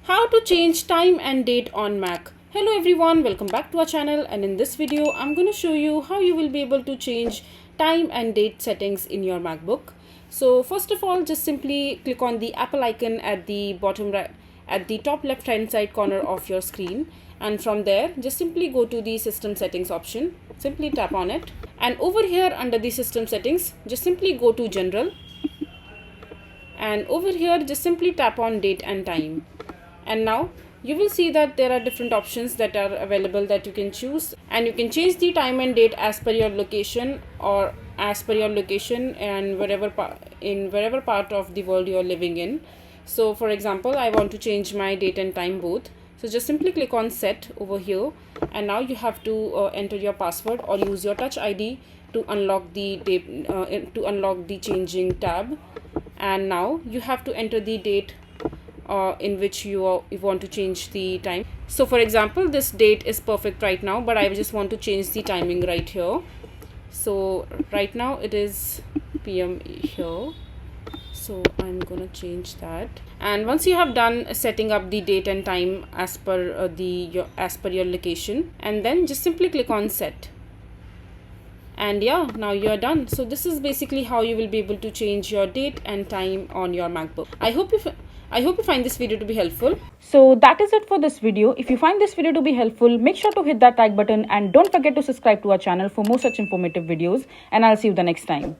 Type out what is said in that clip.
How to change time and date on Mac. Hello everyone, welcome back to our channel, and in this video I'm going to show you how you will be able to change time and date settings in your MacBook. So first of all, just simply click on the Apple icon at the bottom right, at the top left hand side corner of your screen, and from there just simply go to the system settings option. Simply tap on it, and over here under the system settings just simply go to general, and over here just simply tap on date and time. And now you will see that there are different options that are available that you can choose, and you can change the time and date as per your location and wherever part of the world you are living in. So for example, I want to change my date and time both. So just simply click on set over here, and now you have to enter your password or use your touch ID to unlock the changing tab. And now you have to enter the date in which you want to change the time. So for example, this date is perfect right now, but I just want to change the timing right here. So right now it is PM here, so I'm gonna change that. And once you have done setting up the date and time as per your location, and then just simply click on set. And yeah, now you are done. So this is basically how you will be able to change your date and time on your MacBook. I hope you find this video to be helpful. So that is it for this video. If you find this video to be helpful, make sure to hit that like button and don't forget to subscribe to our channel for more such informative videos, and I'll see you the next time.